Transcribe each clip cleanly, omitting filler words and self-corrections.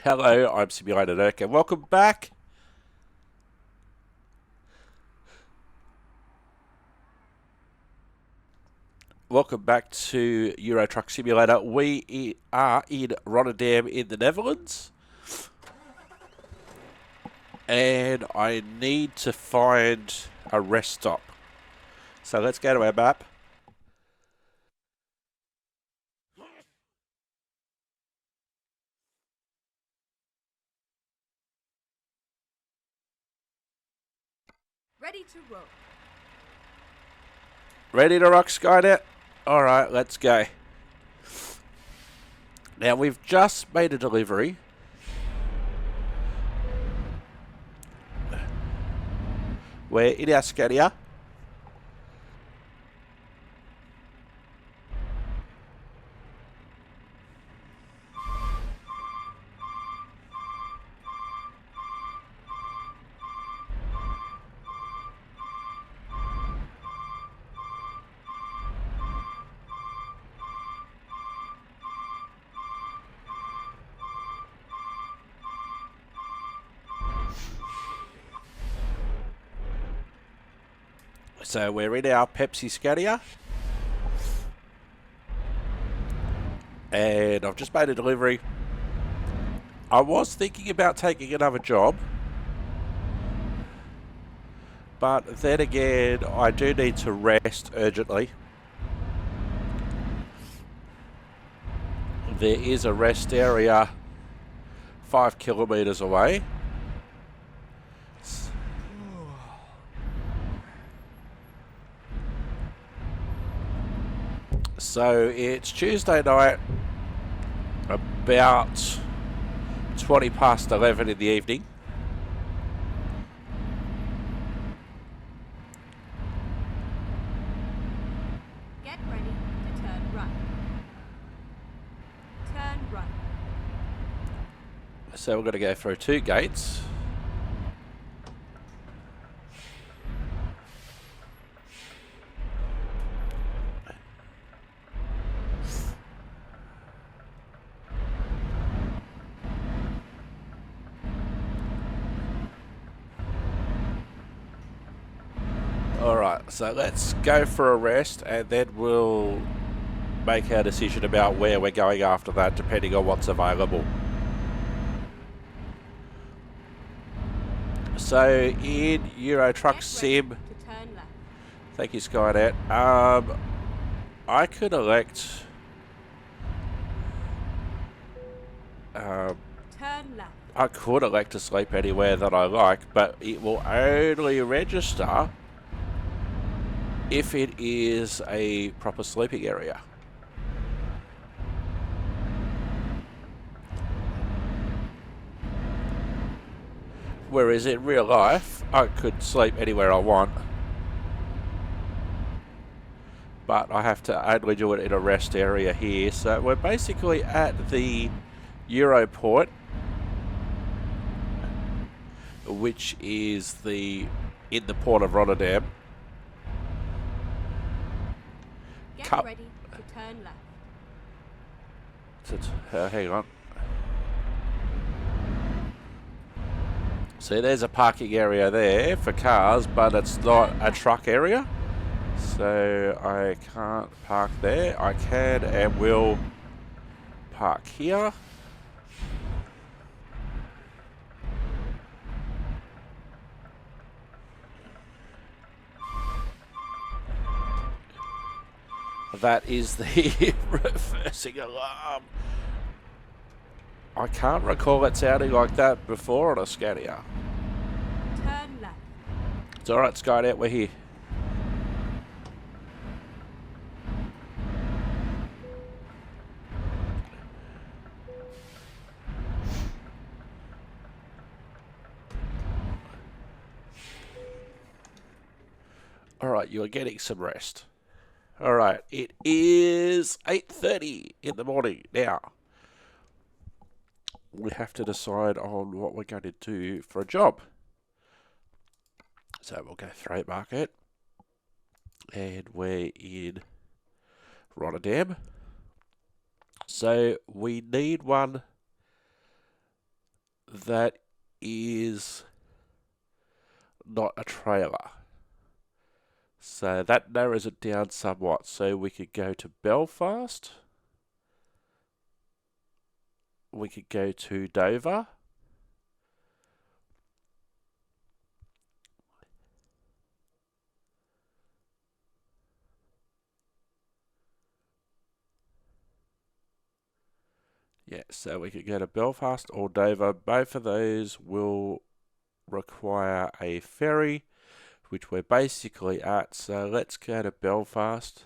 Hello, I'm Simulated Erk, and welcome back. Welcome back to Euro Truck Simulator. We are in Rotterdam in the Netherlands, and I need to find a rest stop. So let's go to our map. Ready to roll. Ready to rock, Skynet? Alright, let's go. Now, we've just made a delivery. We're in our Scania. So we're in our Pepsi Scania. And I've just made a delivery. I was thinking about taking another job, but then again, I do need to rest urgently. There is a rest area 5 kilometres away. So it's Tuesday night, about 20 past 11 in the evening. Get ready to turn right. Turn right. So we're going to go through 2 gates. Alright, so let's go for a rest and then we'll make our decision about where we're going after that, depending on what's available. So in Euro Truck Sim, To turn left. thank you Skynet, I could elect Turn left. I could elect to sleep anywhere that I like, but it will only register if it is a proper sleeping area. Whereas in real life, I could sleep anywhere I want, but I have to only do it in a rest area here. So we're basically at the Europort, which is in the port of Rotterdam. Get ready to turn left. Hang on. See, there's a parking area there for cars, but it's not a truck area. So I can't park there. I can and will park here. That is the reversing alarm. I can't recall it sounding like that before on a Scania. Turn left. It's alright, Skynet, we're here. Alright, you are getting some rest. Alright, it is 8:30 in the morning now. We have to decide on what we're going to do for a job. So we'll go Freight Market. And we're in Rotterdam. So we need one that is not a trailer. So that narrows it down somewhat. So we could go to Belfast. We could go to Dover. Yeah, so we could go to Belfast or Dover. Both of those will require a ferry, which we're basically at. So let's go to Belfast.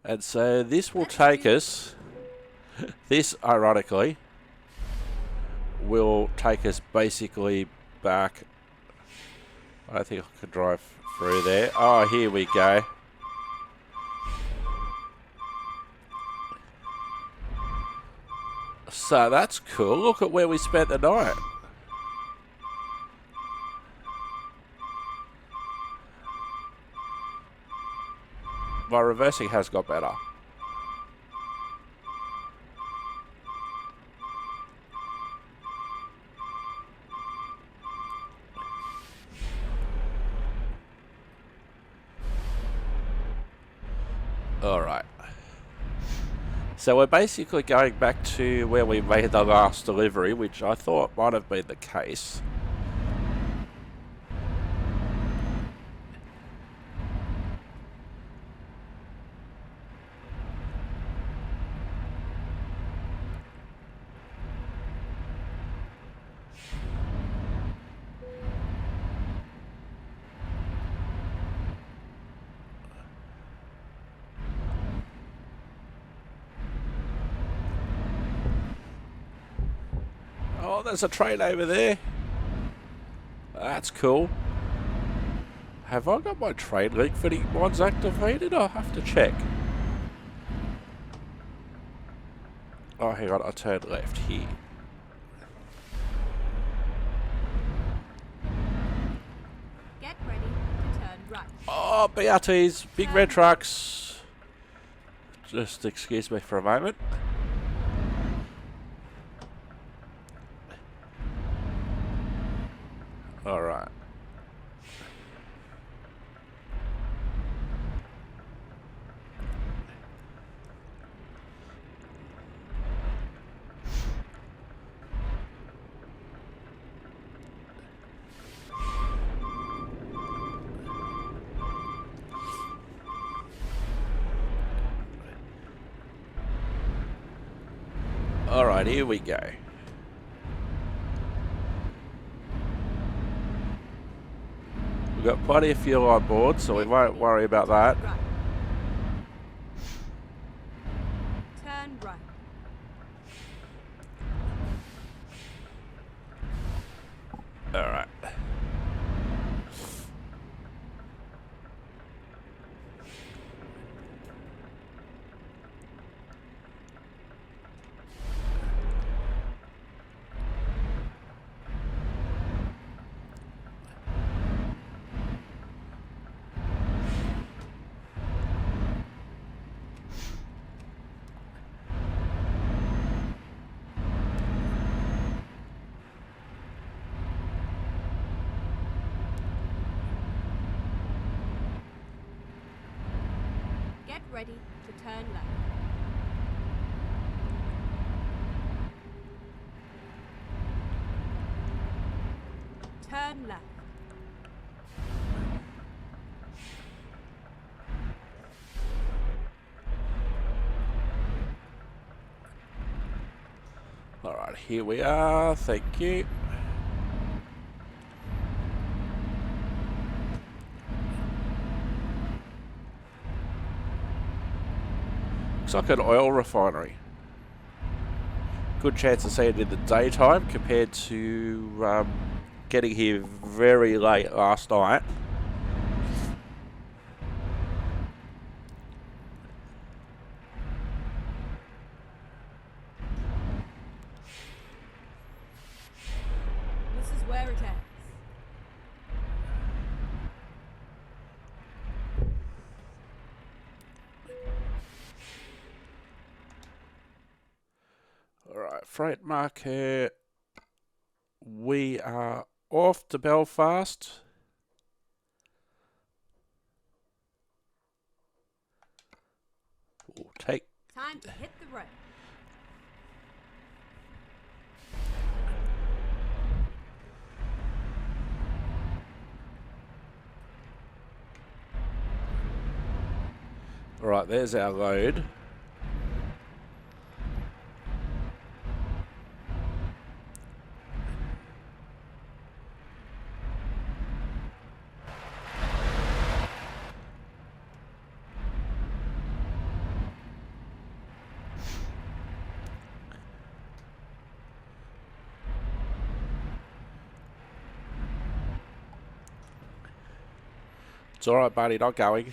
And so this will take us, this ironically, will take us basically back. I don't think I could drive through there. Oh, here we go. So that's cool. Look at where we spent the night. My reversing has got better. Alright. So we're basically going back to where we made the last delivery, which I thought might have been the case. Oh, there's a train over there. That's cool. Have I got my train link fitting mods activated? I'll have to check. Oh, hang on, I turned left here. Get ready to turn right. Oh, BRTs, big red trucks. Just excuse me for a moment. Alright. Alright, here we go. We've got plenty of fuel on board, so we won't worry about that. Right. Turn right. Alright. Get ready to turn left. Turn left. Alright, here we are. Thank you. Looks like an oil refinery. Good chance of seeing it in the daytime compared to getting here very late last night. This is where it ends. freight market. We are off to Belfast. We'll take. Time to hit the road. All right, there's our load. It's all right, buddy, not going.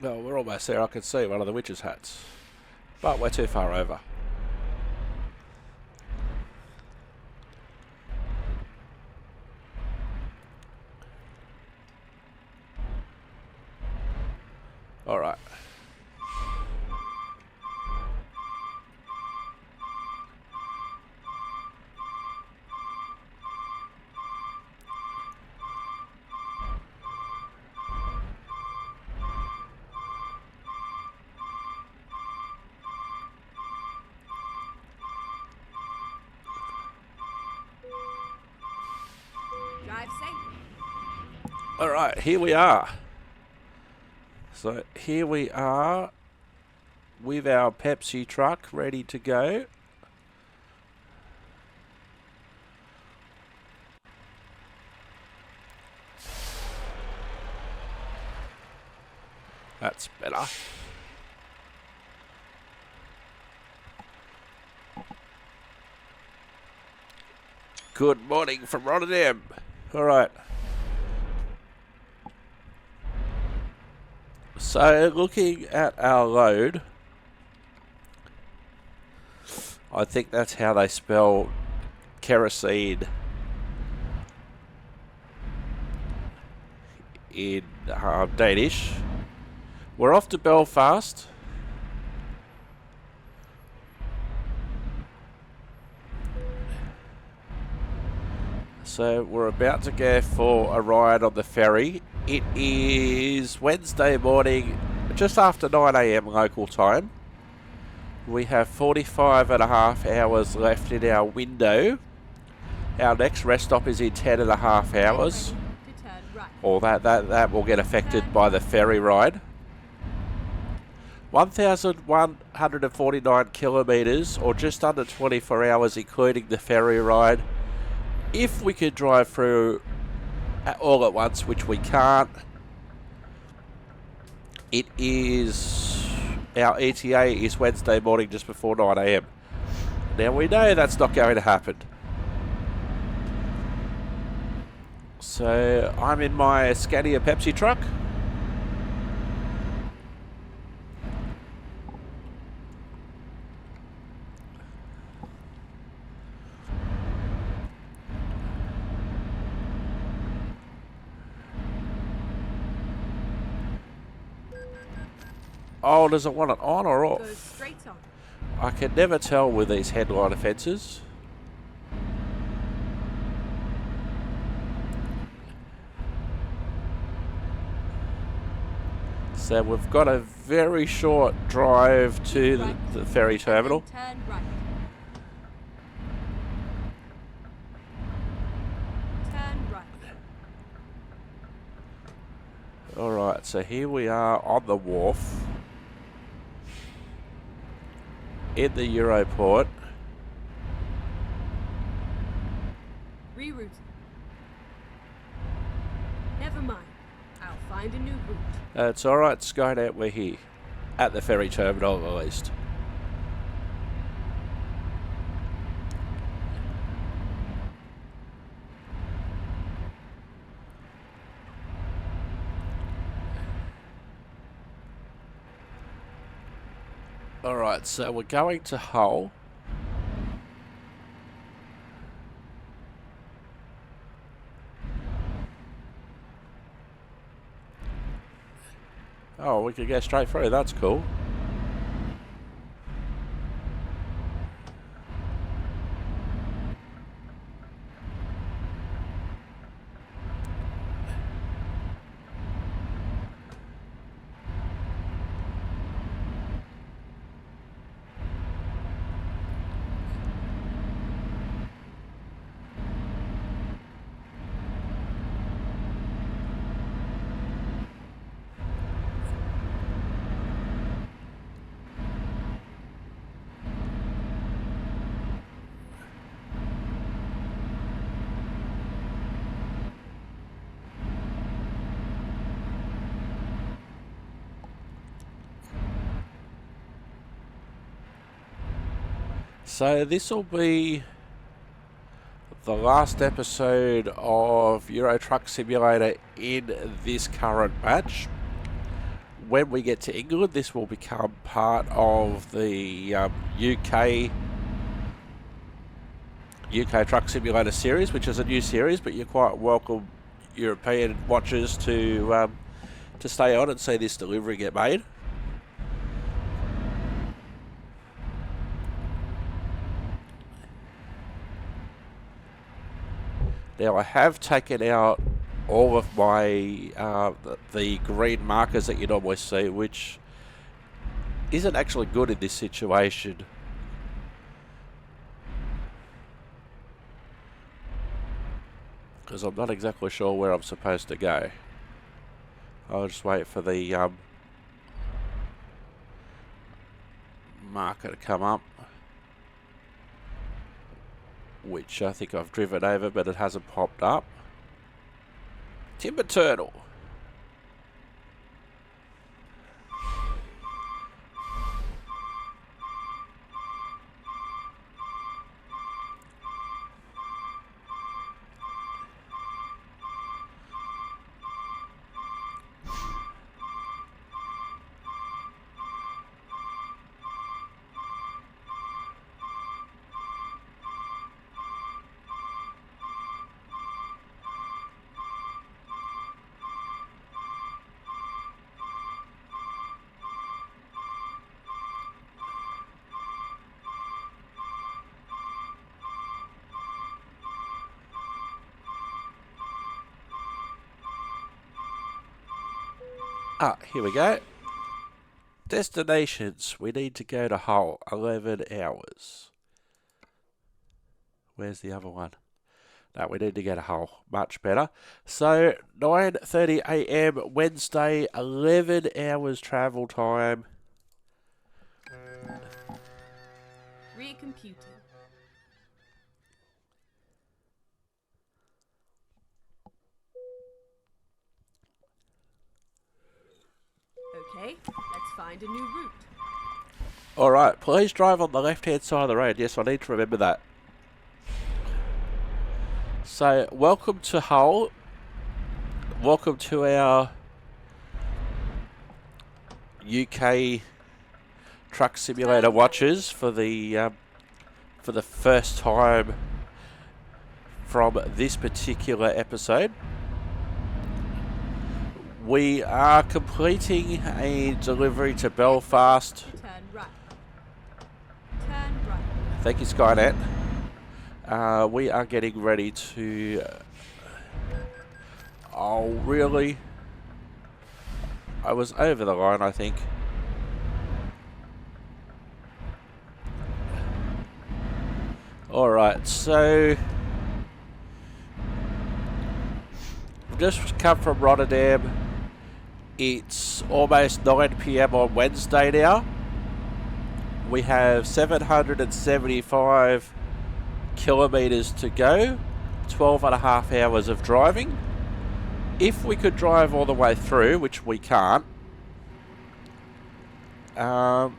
Well, we're almost there. I can see one of the witches' hats. But we're too far over. All right. Drive safe. All right, here we are. So here we are with our Pepsi truck ready to go. That's better. Good morning from Rotterdam. All right. So looking at our load, I think that's how they spell kerosene in Danish. We're off to Belfast. So we're about to go for a ride on the ferry. It is Wednesday morning, just after 9 AM local time. We have 45 and a half hours left in our window. Our next rest stop is in 10 and a half hours. To turn right. Or that will get affected by the ferry ride. 1,149 kilometres, or just under 24 hours including the ferry ride. If we could drive through all at once, which we can't, it is, our ETA is Wednesday morning just before 9 AM. Now we know that's not going to happen. So I'm in my Scania Pepsi truck. Oh, does it want it on or Go off? straight on. I can never tell with these headline offences. So we've got a very short drive to the ferry terminal. Turn right. Turn right. Alright, so here we are on the wharf in the Europort. Rerouting. Never mind. I'll find a new route. It's alright, Skynet, we're here. At the ferry terminal, at least. Alright, so we're going to Hull. Oh, we could go straight through, that's cool. So this will be the last episode of Euro Truck Simulator in this current batch. When we get to England, this will become part of the UK Truck Simulator series, which is a new series, but you're quite welcome, European watchers, to stay on and see this delivery get made. Now I have taken out all of my the green markers that you normally see, which isn't actually good in this situation. Because I'm not exactly sure where I'm supposed to go. I'll just wait for the marker to come up, which I think I've driven over, but it hasn't popped up. Timber turtle. Ah, here we go. Destinations. We need to go to Hull. 11 hours. Where's the other one? No, we need to go to Hull. Much better. So, 9:30 a.m. Wednesday. 11 hours travel time. Recomputing. Okay, let's find a new route. Alright, please drive on the left-hand side of the road. Yes, I need to remember that. So, welcome to Hull. Welcome to our UK Truck Simulator watchers for the first time from this particular episode. We are completing a delivery to Belfast. Turn right. Turn right. Thank you, Skynet. We are getting ready to... oh, really? I was over the line, I think. Alright, so... we've just come from Rotterdam. It's almost 9 PM on Wednesday now. We have 775 kilometres to go. 12 and a half hours of driving. If we could drive all the way through, which we can't, our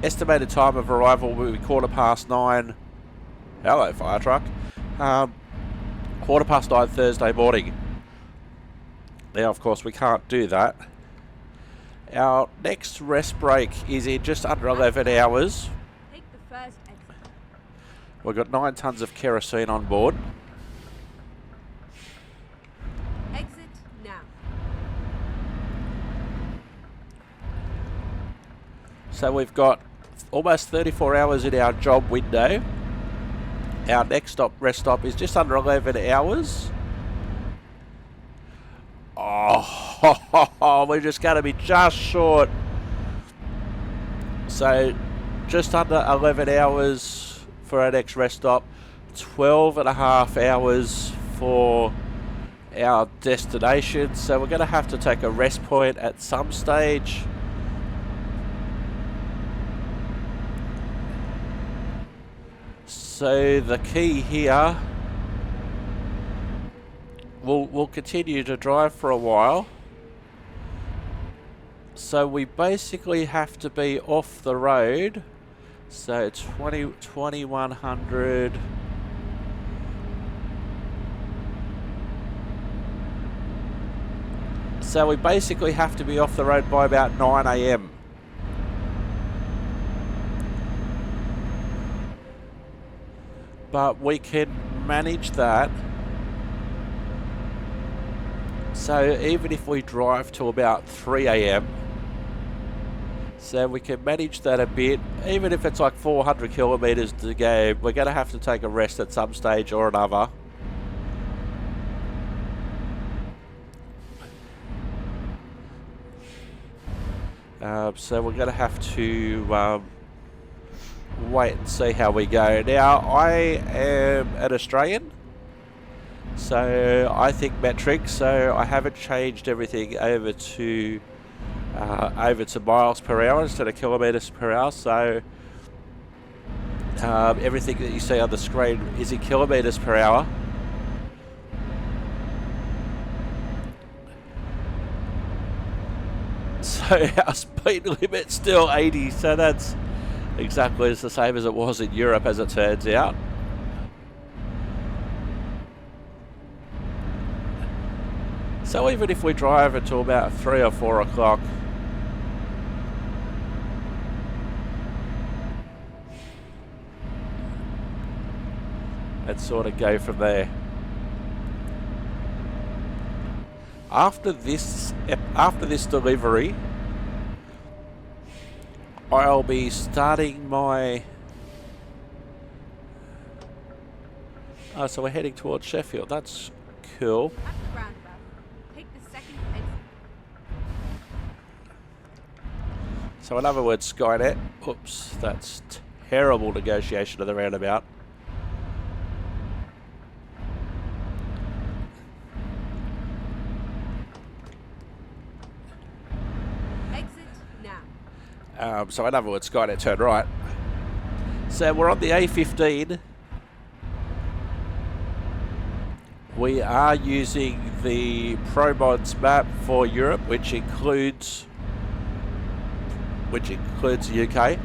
estimated time of arrival will be 9:15. Hello, fire truck. 9:15 Thursday morning. Now, of course, we can't do that. Our next rest break is in just under 11 hours. Take the first exit. We've got 9 tonnes of kerosene on board. Exit now. So we've got almost 34 hours in our job window. Our next rest stop is just under 11 hours. Oh, we're just going to be just short. So, just under 11 hours for our next rest stop. 12 and a half hours for our destination. So, we're going to have to take a rest point at some stage. So, the key here... We'll continue to drive for a while. So we basically have to be off the road. So 2100. So we basically have to be off the road by about 9 AM. But we can manage that. So even if we drive to about 3 AM, so we can manage that a bit. Even if it's like 400 kilometres to go, we're going to have to take a rest at some stage or another. So we're going to have to wait and see how we go. Now, I am an Australian. So I think metric, so I haven't changed everything over to miles per hour instead of kilometres per hour. So everything that you see on the screen is in kilometres per hour. So our speed limit's still 80, so that's exactly the same as it was in Europe, as it turns out. So even if we drive until about 3 or 4 o'clock, let's sort of go from there. After this delivery, I'll be starting my... oh, so we're heading towards Sheffield. That's cool. At the roundabout, take the second exit. So in other words, Skynet, oops, that's terrible negotiation of the roundabout. Exit now. So in other words, Skynet, turn right. So we're on the A15. We are using the ProMods map for Europe, which includes the UK.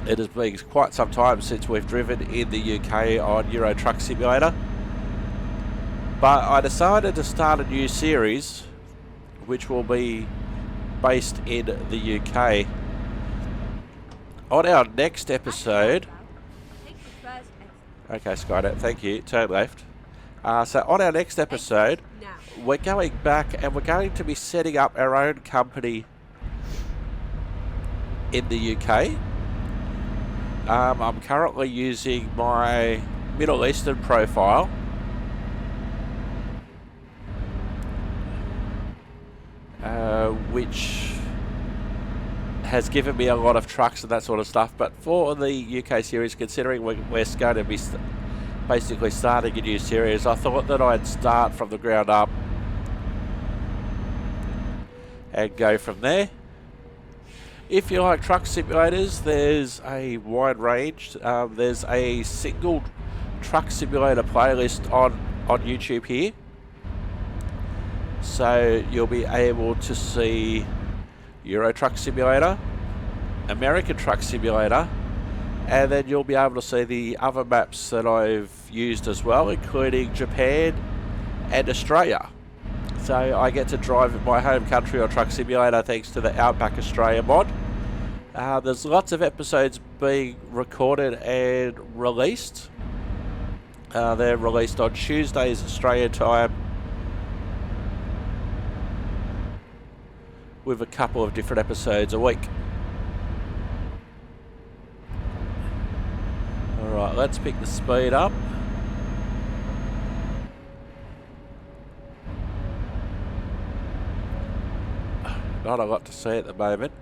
It has been quite some time since we've driven in the UK on Euro Truck Simulator. But I decided to start a new series which will be based in the UK. On our next episode, Take the first exit. Okay, Skynet, thank you. Turn left. So on our next episode, Now. we're going back and we're going to be setting up our own company in the UK. I'm currently using my Middle Eastern profile, which has given me a lot of trucks and that sort of stuff. But for the UK series, considering we're going to be basically starting a new series, I thought that I'd start from the ground up and go from there. If you like truck simulators, there's a wide range. There's a single truck simulator playlist on YouTube here. So you'll be able to see Euro Truck Simulator, American Truck Simulator, and then you'll be able to see the other maps that I've used as well, including Japan and Australia. So I get to drive in my home country on Truck Simulator thanks to the Outback Australia mod. There's lots of episodes being recorded and released. They're released on Tuesdays Australian time, with a couple of different episodes a week. Alright, let's pick the speed up. Not a lot to see at the moment,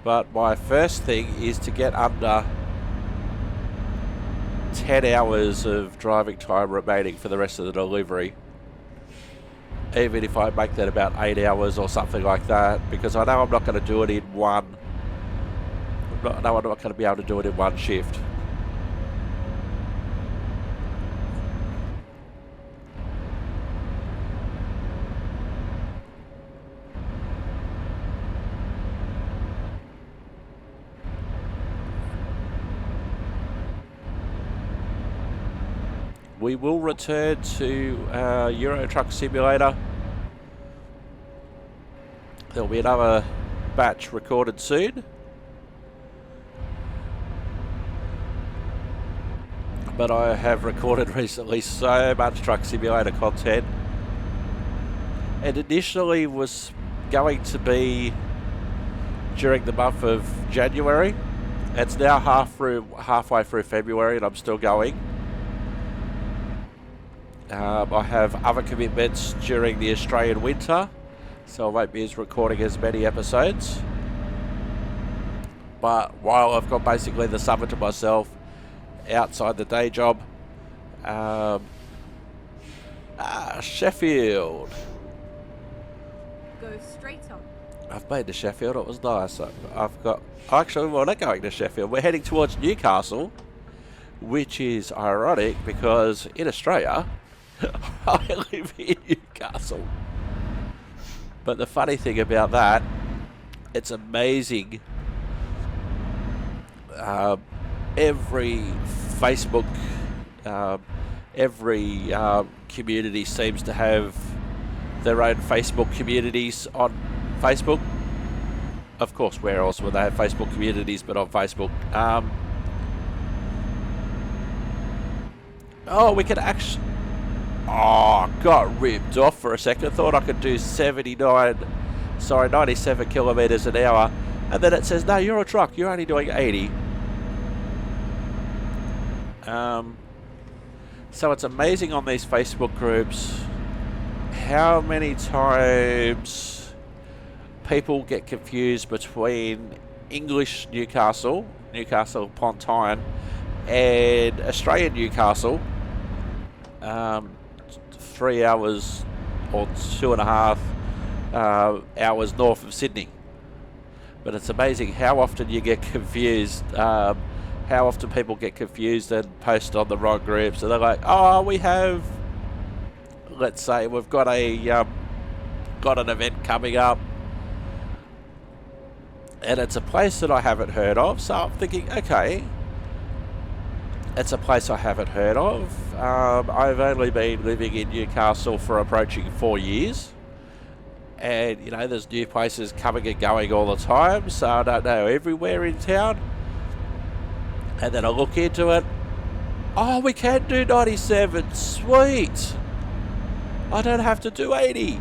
but my first thing is to get under 10 hours of driving time remaining for the rest of the delivery. Even if I make that about 8 hours or something like that, because I know I'm not going to do it in one. I'm not going to be able to do it in one shift. We will return to Euro Truck Simulator. There'll be another batch recorded soon. But I have recorded recently so much Truck Simulator content. It initially was going to be during the month of January. It's now halfway through February and I'm still going. I have other commitments during the Australian winter, so I won't be recording as many episodes. But while I've got basically the summer to myself outside the day job, Sheffield. Go straight on. I've been to Sheffield, it was nice. Actually, we're not going to Sheffield, we're heading towards Newcastle, which is ironic because in Australia, I live in Newcastle. But the funny thing about that, it's amazing. Every Facebook, every community seems to have their own Facebook communities on Facebook. Of course, where else would they have Facebook communities but on Facebook? We could actually... got ripped off for a second. Thought I could do 97 kilometers an hour, and then it says, no, you're a truck, you're only doing 80. So it's amazing on these Facebook groups how many times people get confused between English Newcastle upon Tyne, and Australian Newcastle. 3 hours or 2.5 hours north of Sydney. But it's amazing how often you get confused, how often people get confused and post on the wrong groups. And they're like, we have, let's say we've got an event coming up, and it's a place that I haven't heard of. So I'm thinking, okay, it's a place I haven't heard of. I've only been living in Newcastle for approaching 4 years. And, there's new places coming and going all the time, so I don't know everywhere in town. And then I look into it, Oh, we can do 97. Sweet. I don't have to do 80.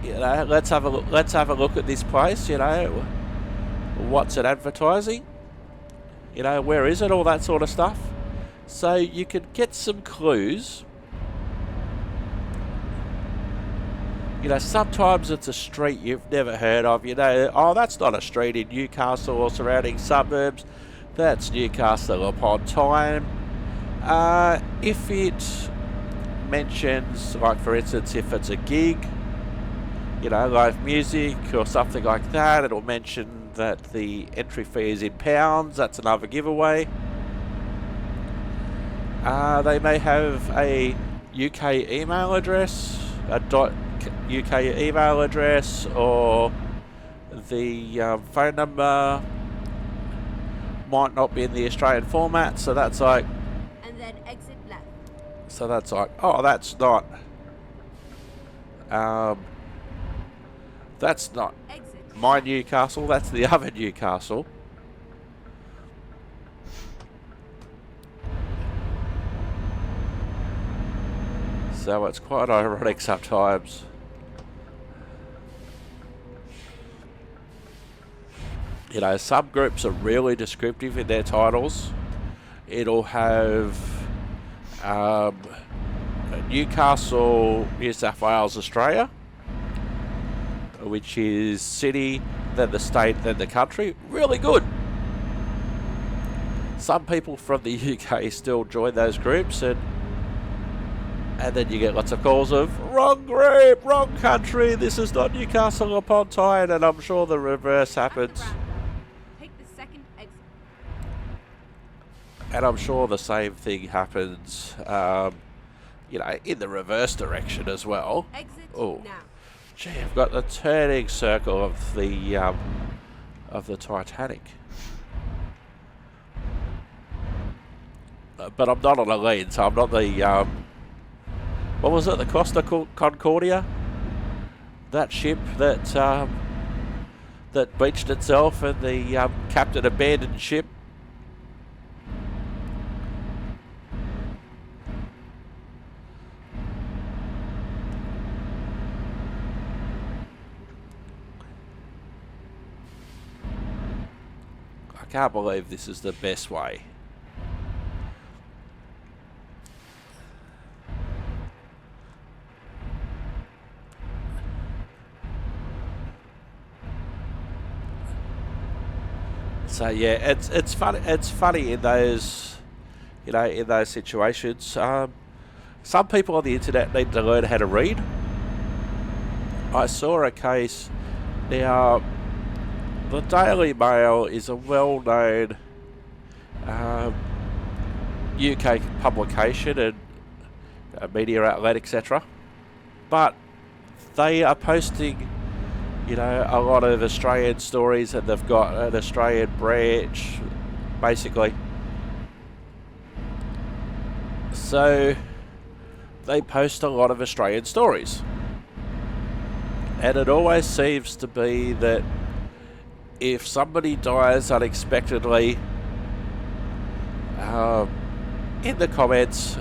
You know, let's have a look. Let's have a look at this place. You know, what's it advertising? You know, where is it? All that sort of stuff. So you could get some clues. You know, sometimes it's a street you've never heard of. You know, oh, that's not a street in Newcastle or surrounding suburbs. That's Newcastle upon Tyne. If it mentions, like for instance, if it's a gig, you know, live music or something like that, it'll mention that the entry fee is in pounds. That's another giveaway. They may have a UK email address, a .uk email address, or the phone number might not be in the Australian format, so that's like, And then exit left. so that's like, oh, that's not Exit. my Newcastle, that's the other Newcastle. So it's quite ironic sometimes. You know, some groups are really descriptive in their titles. It'll have Newcastle, New South Wales, Australia, which is city, then the state, then the country. Really good. Some people from the UK still join those groups, and then you get lots of calls of, wrong group, wrong country, this is not Newcastle upon Tyne, and I'm sure the reverse happens. Take the second exit. And I'm sure the same thing happens, you know, in the reverse direction as well. Exit Oh, now. gee, I've got the turning circle of the Titanic. But I'm not on a lead, so I'm not the, what was it, the Costa Concordia? That ship that that beached itself and the captain abandoned ship. I can't believe this is the best way. So yeah, it's funny. It's funny in those, you know, in those situations. Some people on the internet need to learn how to read. I saw a case. Now, the Daily Mail is a well-known UK publication and media outlet, etc. But they are posting, you know, a lot of Australian stories, and they've got an Australian branch, basically. So they post a lot of Australian stories. And it always seems to be that if somebody dies unexpectedly, in the comments,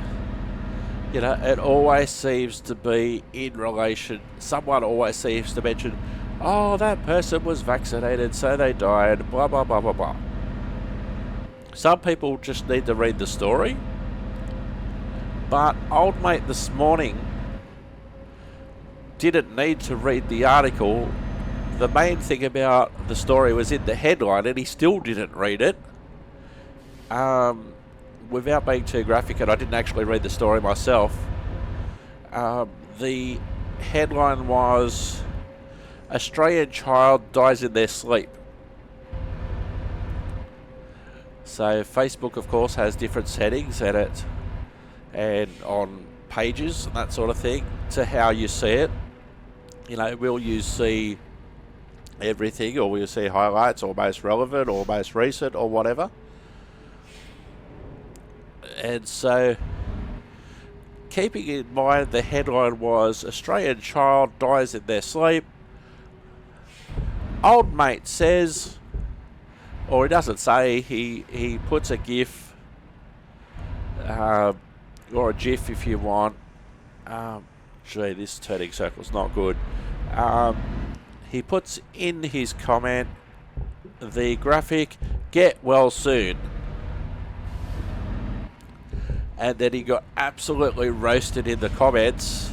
you know, it always seems to be in relation, someone always seems to mention, oh, that person was vaccinated, so they died, blah, blah, blah, blah, blah. Some people just need to read the story. But old mate this morning didn't need to read the article. The main thing about the story was in the headline, and he still didn't read it. Without being too graphic, and I didn't actually read the story myself, the headline was, Australian child dies in their sleep. So Facebook, of course, has different settings in it, and on pages and that sort of thing, to how you see it. You know, will you see everything, or will you see highlights, or most relevant, or most recent, or whatever? And so, keeping in mind the headline was, Australian child dies in their sleep, Old mate says, or he doesn't say, he puts a GIF, or a GIF if you want. Gee, this turning circle's not good. He puts in his comment the graphic, "Get well soon." And then he got absolutely roasted in the comments.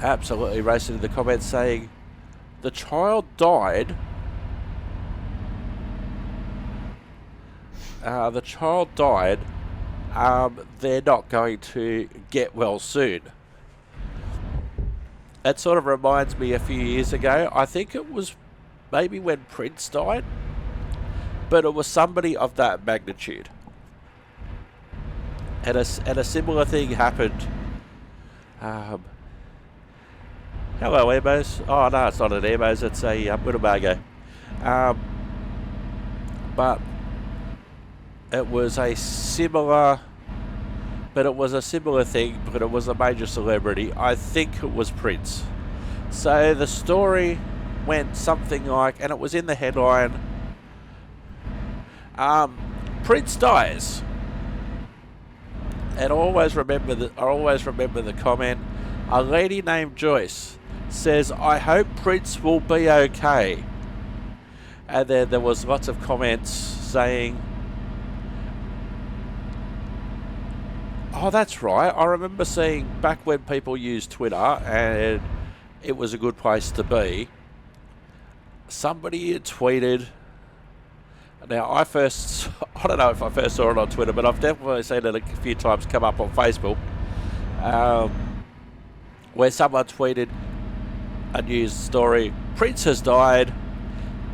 Absolutely roasted in the comments saying, the child died. The child died. They're not going to get well soon. That sort of reminds me a few years ago. I think it was maybe when Prince died. But it was somebody of that magnitude. And a similar thing happened. Hello, Emos. Oh, no, it's not an Emos. It's a Winnebago. But it was a similar... But it was a similar thing, but it was a major celebrity. I think it was Prince. So the story went something like, and it was in the headline, Prince dies. And I always remember the comment. A lady named Joyce says, "I hope Prince will be okay." And then there was lots of comments saying, "Oh, that's right. I remember seeing back when people used Twitter and it was a good place to be." Somebody had tweeted. Now, I don't know if I first saw it on Twitter, but I've definitely seen it a few times come up on Facebook, where someone tweeted a news story, "Prince has died,"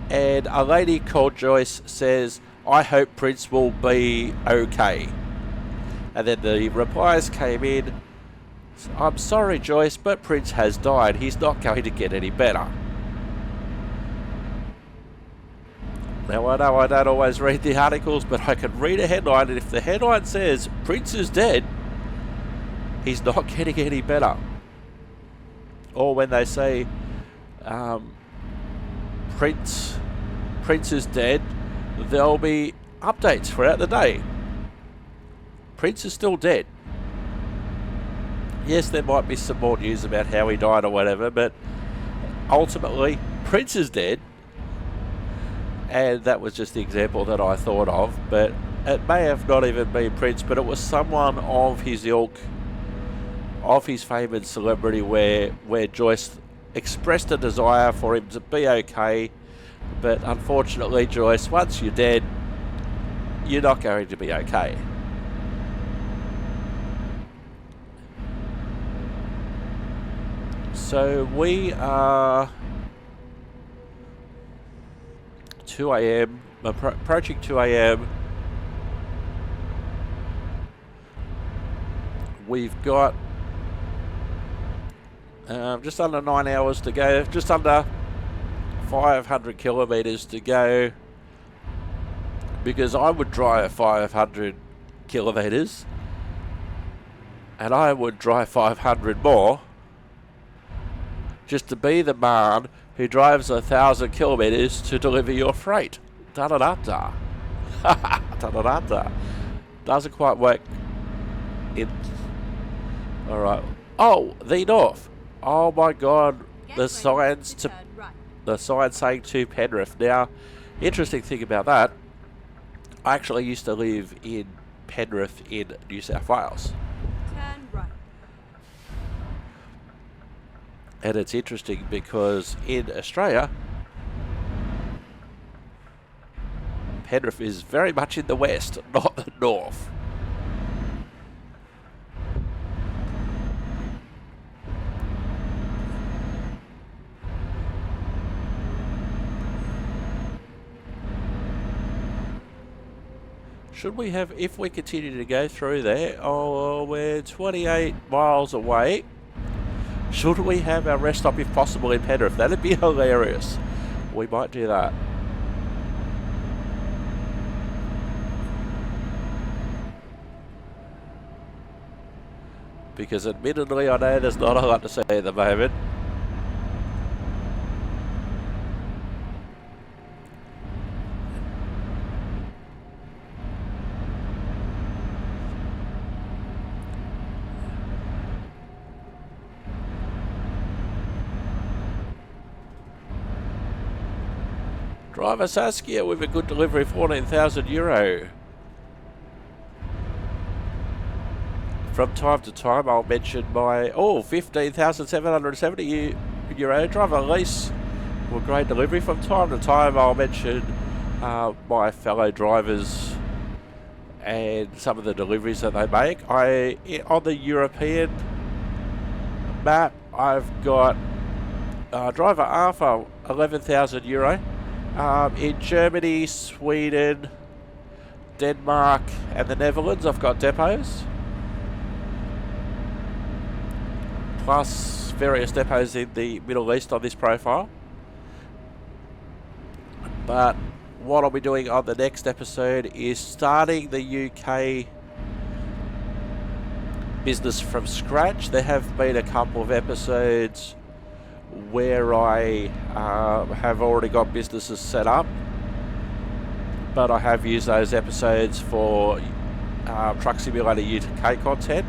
and a lady called Joyce says, "I hope Prince will be okay." And then the replies came in, "I'm sorry, Joyce, but Prince has died. He's not going to get any better." Now, I know I don't always read the articles, but I can read a headline, and if the headline says, "Prince is dead," he's not getting any better. Or when they say, Prince is dead, there'll be updates throughout the day. Prince is still dead. Yes, there might be some more news about how he died or whatever, but ultimately, Prince is dead. And that was just the example that I thought of, but it may have not even been Prince, but it was someone of his ilk, of his favoured celebrity, where Joyce expressed a desire for him to be okay. But unfortunately, Joyce, once you're dead, you're not going to be okay. So we are 2 a.m, approaching 2 a.m. We've got just under 9 hours to go, just under 500 kilometres to go, because I would drive 500 kilometres and I would drive 500 more just to be the man who drives 1,000 kilometres to deliver your freight. Da-da-da-da. Da-da-da-da. Doesn't quite work. Alright. Oh, the north. Oh my god. The signs saying to Penrith. Now, interesting thing about that, I actually used to live in Penrith in New South Wales. Turn right. And it's interesting because in Australia, Penrith is very much in the west, not the north. Should we have, if we continue to go through there, we're 28 miles away. Should we have our rest stop if possible in Penrith? That'd be hilarious. We might do that. Because admittedly, I know there's not a lot to say at the moment. Driver Saskia with a good delivery, €14,000. From time to time, I'll mention my €15,770 driver lease. Well, great delivery. From time to time, I'll mention my fellow drivers and some of the deliveries that they make. On the European map, I've got driver Arthur, €11,000. In Germany, Sweden, Denmark, and the Netherlands, I've got depots. Plus various depots in the Middle East on this profile. But what I'll be doing on the next episode is starting the UK business from scratch. There have been a couple of episodes where I have already got businesses set up, but I have used those episodes for Truck Simulator UK content.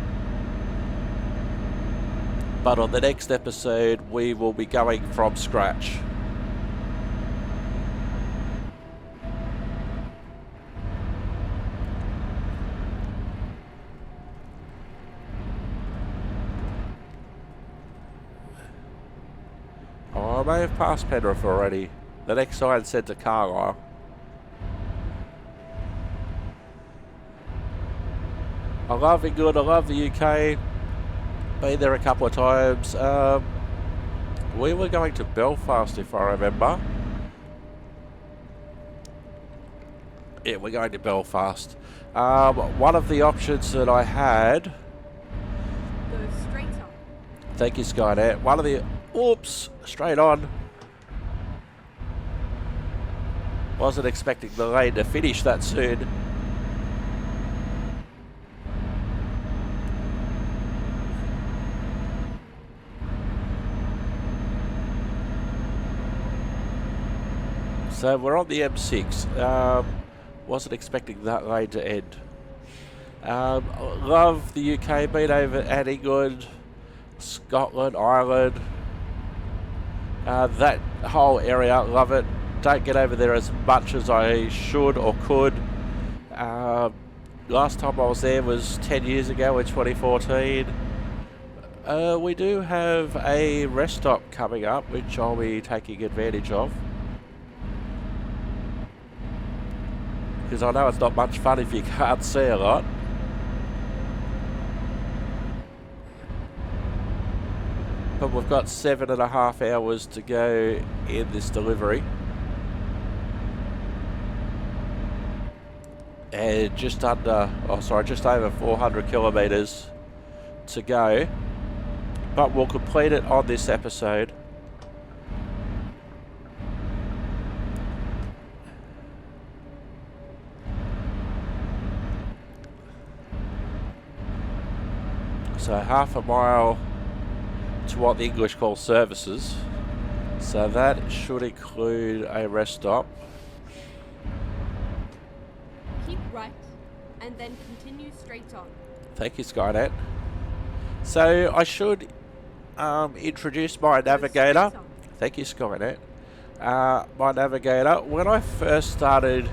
But on the next episode, we will be going from scratch. Oh, I may have passed Penrith already. The next sign said to Carlisle. I love England, I love the UK. Been there a couple of times. We were going to Belfast, if I remember. Yeah, we're going to Belfast. One of the options that I had... Go straight on. Thank you, Skynet. One of the... Oops! Straight on. Wasn't expecting the lane to finish that soon. So we're on the M6. Wasn't expecting that lane to end. Love the UK, been over at England, Scotland, Ireland. That whole area, love it. Don't get over there as much as I should or could. Last time I was there was 10 years ago in 2014. We do have a rest stop coming up, which I'll be taking advantage of. Because I know it's not much fun if you can't see a lot. But we've got 7.5 hours to go in this delivery. And just over 400 kilometres to go. But we'll complete it on this episode. So half a mile to what the English call services. So that should include a rest stop. Keep right, and then continue straight on. Thank you, Skynet. So I should introduce my navigator. Thank you, Skynet. My navigator. When I first started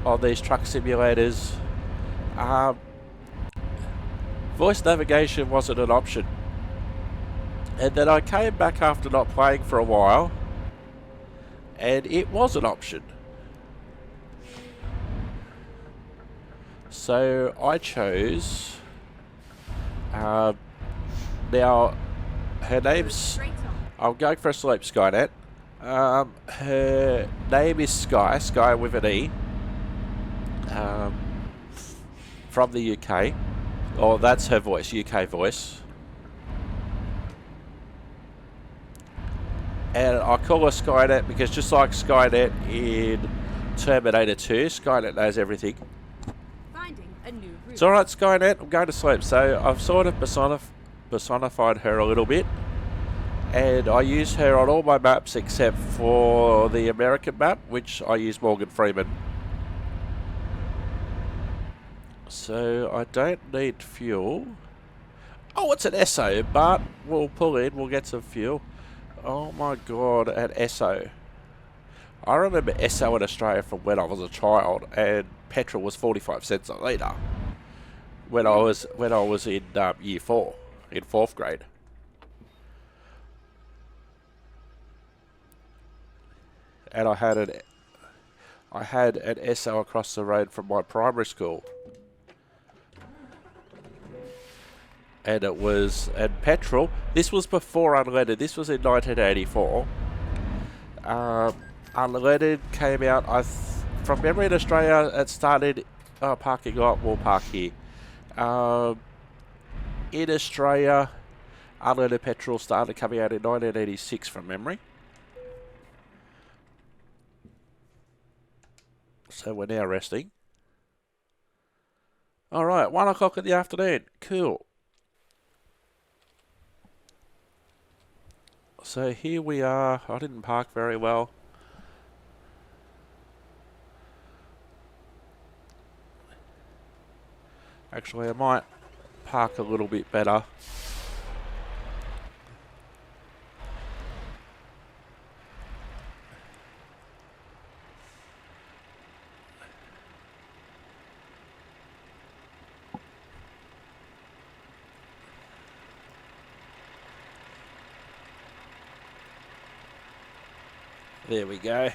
on these truck simulators, voice navigation wasn't an option. And then I came back after not playing for a while, and it was an option. So I chose... now, her name's... I'm going for a sleep, Skynet. Her name is Sky with an E. From the UK. Oh, that's her voice, UK voice. And I call her Skynet because just like Skynet in Terminator 2, Skynet knows everything. Finding a new route. It's alright, Skynet, I'm going to sleep. So I've sort of personified her a little bit. And I use her on all my maps except for the American map, which I use Morgan Freeman. So I don't need fuel. Oh, it's an Esso, but we'll pull in, we'll get some fuel. Oh my god, an Esso. I remember Esso in Australia from when I was a child, and petrol was 45 cents a litre. When I was in year 4, in 4th grade. And I had an Esso across the road from my primary school. And petrol, this was before unleaded, this was in 1984. Unleaded came out, from memory in Australia, it started, parking lot, we'll park here. In Australia, unleaded petrol started coming out in 1986 from memory. So we're now resting. Alright, 1 o'clock in the afternoon. Cool. So here we are. I didn't park very well. Actually, I might park a little bit better. There we go.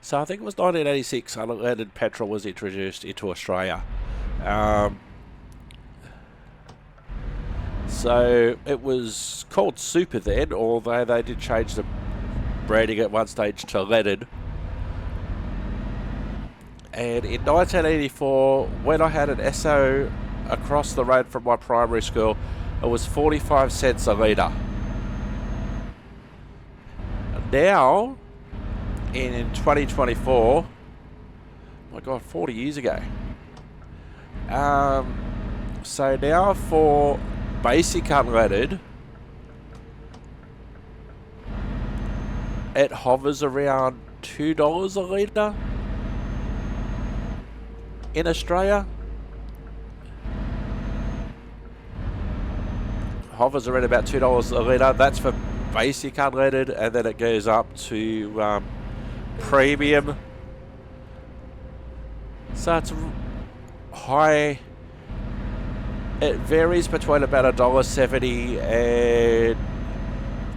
So I think it was 1986 unleaded petrol was introduced into Australia. So it was called Super then, although they did change the branding at one stage to leaded. And in 1984, when I had an Esso across the road from my primary school, it was 45 cents a litre. Now, in 2024, oh my god, 40 years ago. So now for basic unleaded, it hovers around $2 a litre in Australia. Hovers around about $2 a litre. That's for basic unleaded, and then it goes up to premium. So it's high. It varies between about $1.70 and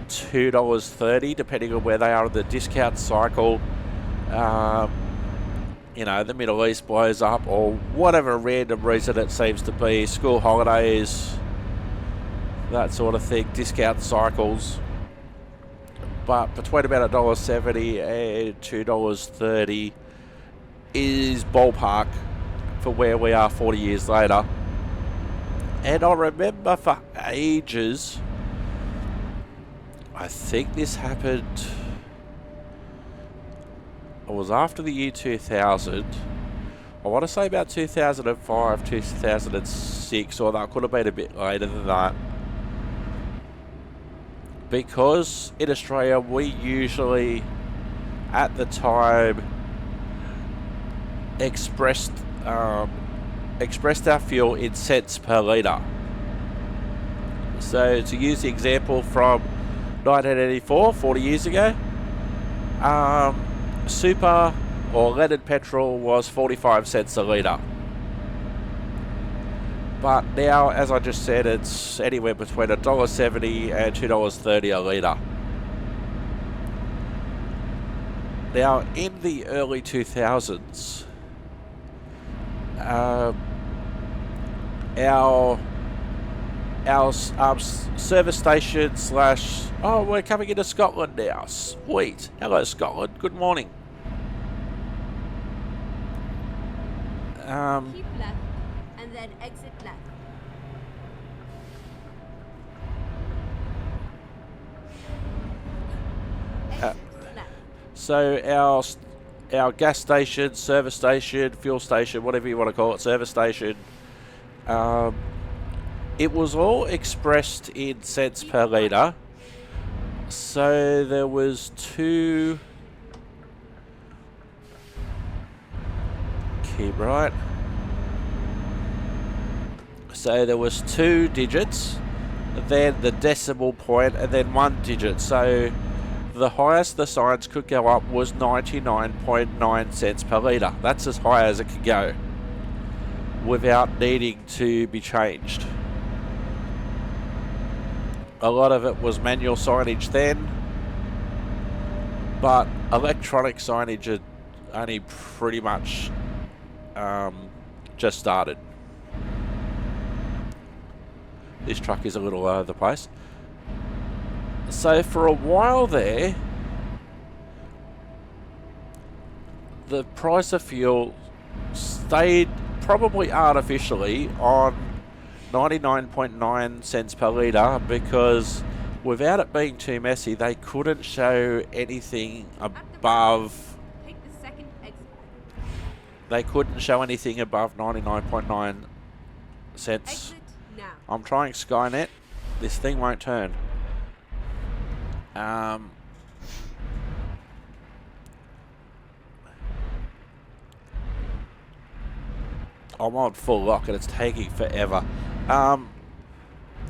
$2.30, depending on where they are in the discount cycle. You know, the Middle East blows up, or whatever random reason it seems to be, school holidays, that sort of thing, discount cycles. But between about $1.70 and $2.30 is ballpark for where we are 40 years later. And I remember for ages, I think this happened, it was after the year 2000. I want to say about 2005, 2006, or that could have been a bit later than that. Because in Australia we usually, at the time, expressed our fuel in cents per litre. So to use the example from 1984, 40 years ago, super or leaded petrol was 45 cents a litre. But now, as I just said, it's anywhere between $1.70 and $2.30 a litre. Now, in the early 2000s, our service station / oh, we're coming into Scotland now. Sweet. Hello, Scotland. Good morning. Keep left and then exit left. Exit left. So our gas station, service station, fuel station, whatever you want to call it, service station, it was all expressed in cents per litre. So there was two. Keep right. So there was 2 digits, then the decimal point, and then 1 digit. So the highest the signs could go up was 99.9 cents per litre. That's as high as it could go without needing to be changed. A lot of it was manual signage then, but electronic signage had only pretty much just started. This truck is a little all over the place. So for a while there, the price of fuel stayed probably artificially on 99.9 cents per litre, because without it being too messy, they couldn't show anything above. Take the second exit. They couldn't show anything above 99.9 cents. Exit now. I'm trying Skynet. This thing won't turn. I'm on full lock and it's taking forever.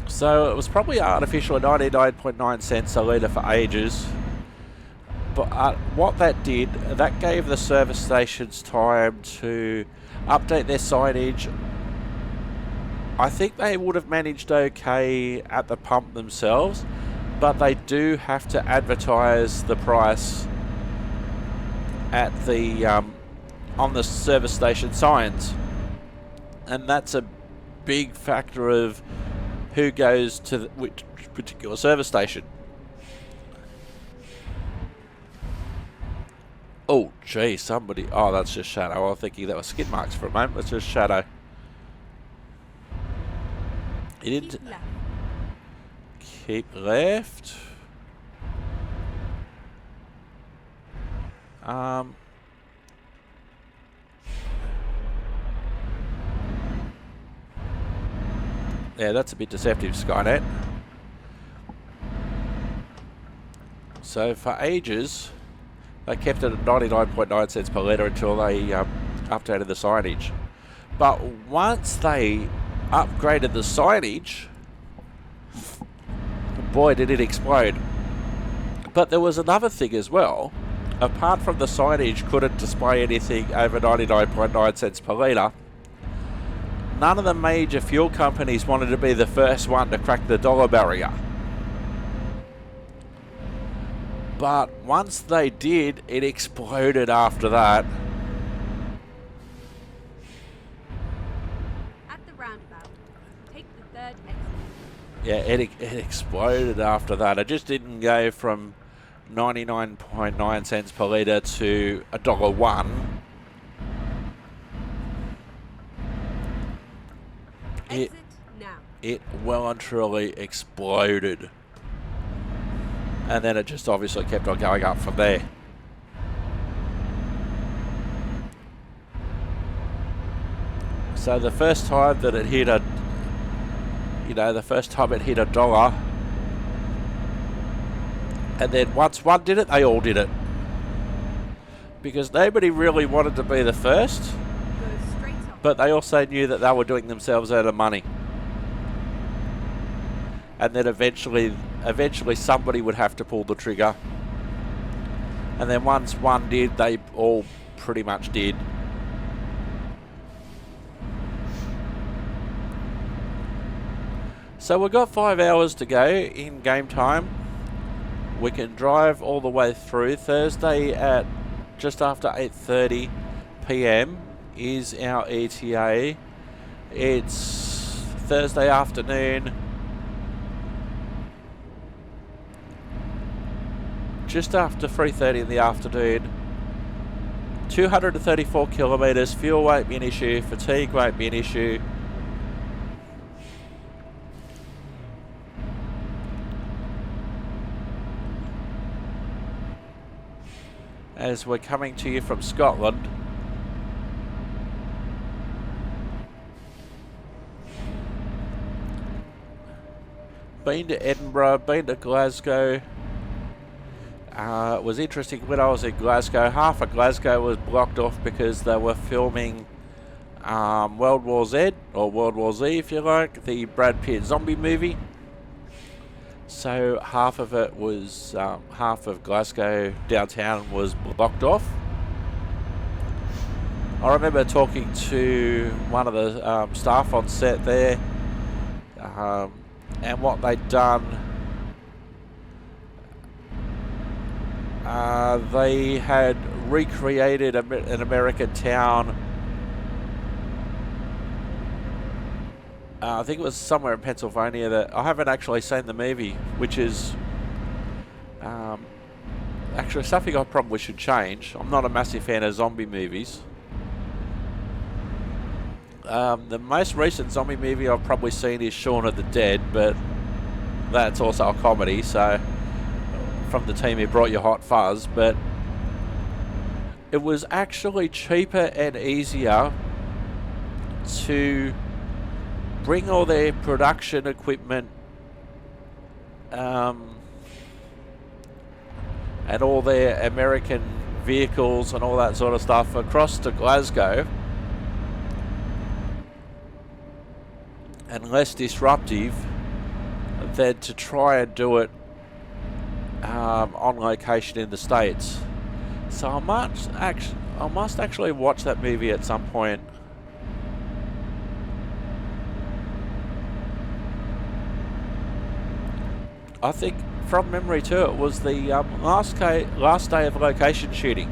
So it was probably artificial at 99.9 cents a litre for ages. But what that did, that gave the service stations time to update their signage. I think they would have managed okay at the pump themselves, but they do have to advertise the price at the on the service station signs, and that's a big factor of who goes to which particular service station. Oh gee, somebody, oh that's just shadow. I was thinking that was skid marks for a moment. That's just shadow. He didn't Keep left. keep left. Yeah, that's a bit deceptive, Skynet. So for ages, they kept it at 99.9 cents per litre until they updated the signage. But once they upgraded the signage, boy did it explode. But there was another thing as well. Apart from the signage couldn't display anything over 99.9 cents per litre, none of the major fuel companies wanted to be the first one to crack the dollar barrier. But once they did, it exploded after that. At the roundabout, take the third exit. Yeah, it exploded after that. It just didn't go from 99.9 cents per litre to $1.01. Exit now. It well and truly exploded. And then it just obviously kept on going up from there. So the first time that it hit the first time it hit $1, and then once one did it, they all did it. Because nobody really wanted to be the first, Go straight on. but they also knew that they were doing themselves out of money. And then eventually somebody would have to pull the trigger. And then once one did, they all pretty much did. So we've got 5 hours to go in game time. We can drive all the way through. Thursday at just after 8:30 PM is our ETA. It's Thursday afternoon, just after 3:30 in the afternoon. 234 kilometres. Fuel won't be an issue. Fatigue won't be an issue. As we're coming to you from Scotland. Been to Edinburgh, been to Glasgow. It was interesting when I was in Glasgow. Half of Glasgow was blocked off because they were filming World War Z, or World War Z if you like, the Brad Pitt zombie movie. So half of it was, half of Glasgow downtown was blocked off. I remember talking to one of the staff on set there, and what they'd done, they had recreated an American town. I think it was somewhere in Pennsylvania. That I haven't actually seen the movie, which is actually something I probably should change. I'm not a massive fan of zombie movies. The most recent zombie movie I've probably seen is Shaun of the Dead, but that's also a comedy, so from the team who brought you Hot Fuzz. But it was actually cheaper and easier to bring all their production equipment and all their American vehicles and all that sort of stuff across to Glasgow, and less disruptive than to try and do it on location in the States. So I must actually watch that movie at some point. I think from memory too, it was the last day of location shooting.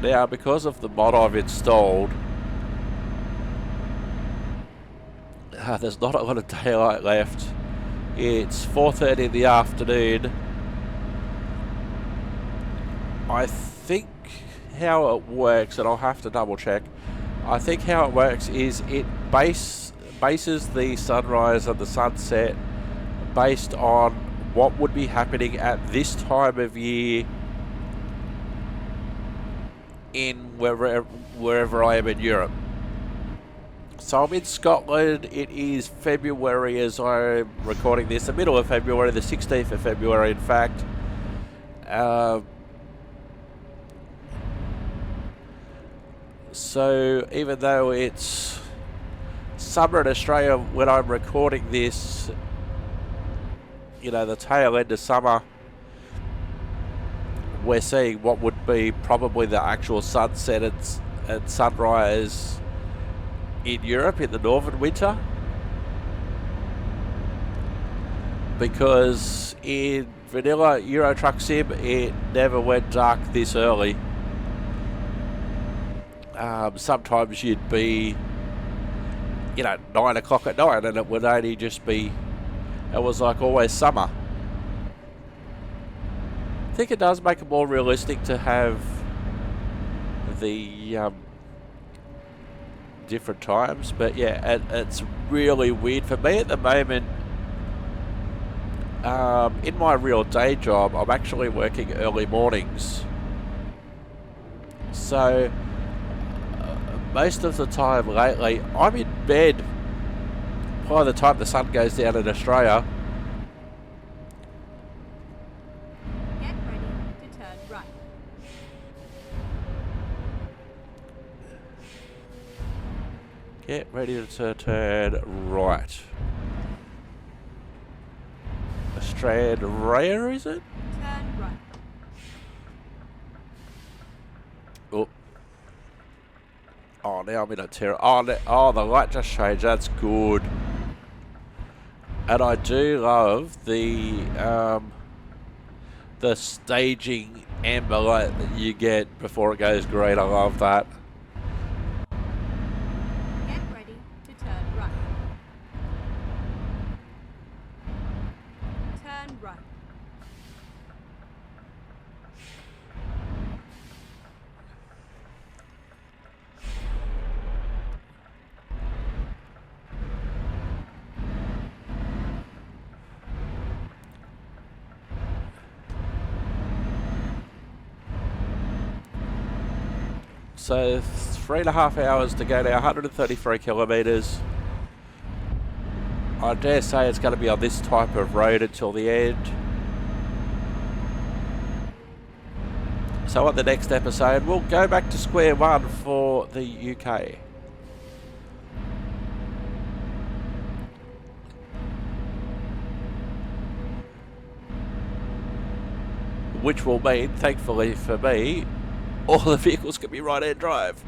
Now, because of the mod I've installed, there's not a lot of daylight left. It's 4:30 in the afternoon. I think how it works, and I'll have to double check, I think how it works is it bases the sunrise and the sunset based on what would be happening at this time of year in wherever I am in Europe. So I'm in Scotland. It is February as I'm recording this, the middle of February, the 16th of February in fact. So even though it's summer in Australia when I'm recording this, you know, the tail end of summer, we're seeing what would be probably the actual sunset and sunrise in Europe in the northern winter. Because in vanilla Euro Truck Sim, it never went dark this early. Sometimes you'd be, 9 o'clock at night and it would only just be, it was like always summer. I think it does make it more realistic to have the different times, but yeah, it's really weird for me at the moment. In my real day job, I'm actually working early mornings, so most of the time lately I'm in bed by the time the sun goes down in Australia. Get ready to turn right. Get ready to turn right. Australia, is it? Turn right. Oh, now I'm in a terror. Oh, the light just changed. That's good. And I do love the staging amber light that you get before it goes green. I love that. Get ready to turn right. Turn right. So 3.5 hours to go now, 133 kilometres. I dare say it's going to be on this type of road until the end. So on the next episode, we'll go back to square one for the UK. Which will mean, thankfully for me, all the vehicles can be right-hand drive.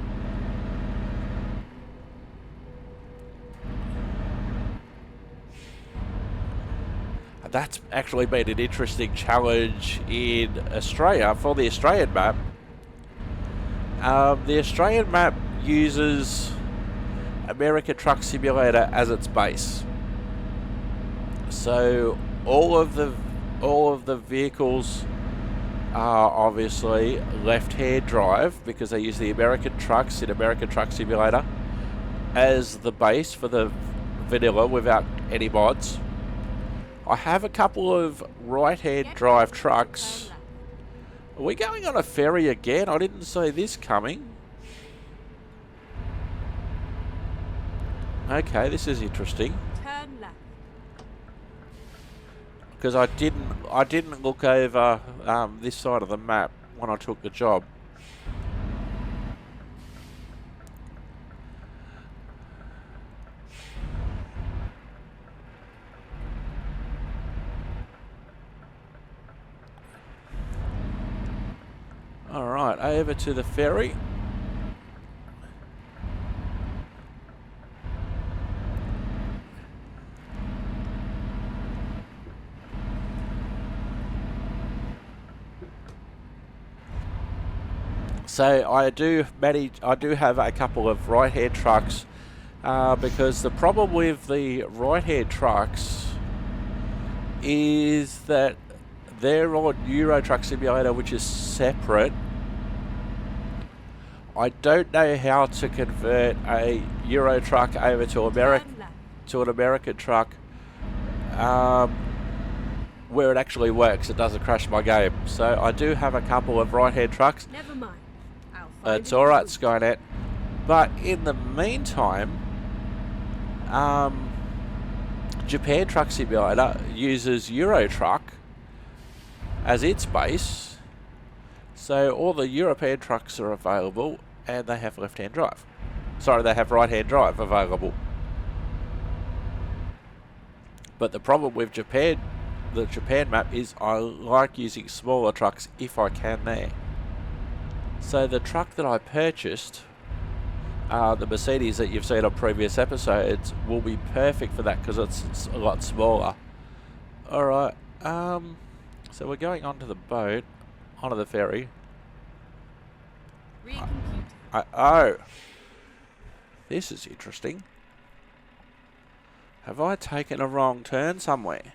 And that's actually been an interesting challenge in Australia for the Australian map. The Australian map uses American Truck Simulator as its base. So all of the vehicles are obviously left-hand drive because they use the American trucks in American Truck Simulator as the base for the vanilla without any mods. I have a couple of right-hand drive trucks. Are we going on a ferry again? I didn't see this coming. Okay, this is interesting. Turn left. Because I didn't look over this side of the map when I took the job. Alright, over to the ferry. So I do have a couple of right-hand trucks because the problem with the right-hand trucks is that they're on Euro Truck Simulator, which is separate. I don't know how to convert a Euro truck over to an American truck where it actually works. It doesn't crash my game. So I do have a couple of right-hand trucks. Never mind. I'll It's alright, Skynet. But in the meantime, Japan Truck Simulator uses Euro Truck as its base. So all the European trucks are available and they have left-hand drive. Sorry, they have right-hand drive available. But the problem with Japan, the Japan map, is I like using smaller trucks if I can there. So the truck that I purchased, the Mercedes that you've seen on previous episodes, will be perfect for that because it's a lot smaller. Alright, so we're going onto the boat, onto the ferry. recompute. Oh, this is interesting. Have I taken a wrong turn somewhere?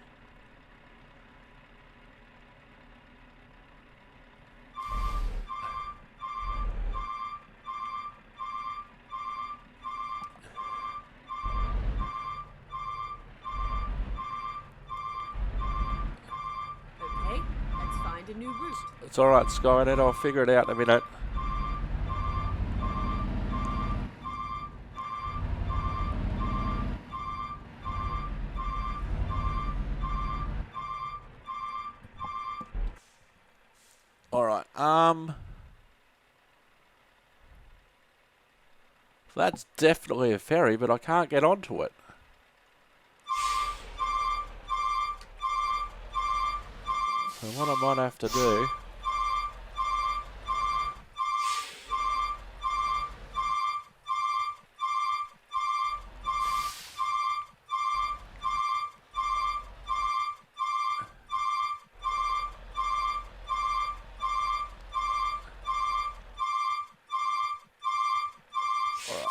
Okay, let's find a new route. It's alright, Skynet, I'll figure it out in a minute. Alright, that's definitely a ferry, but I can't get onto it. So what I might have to do...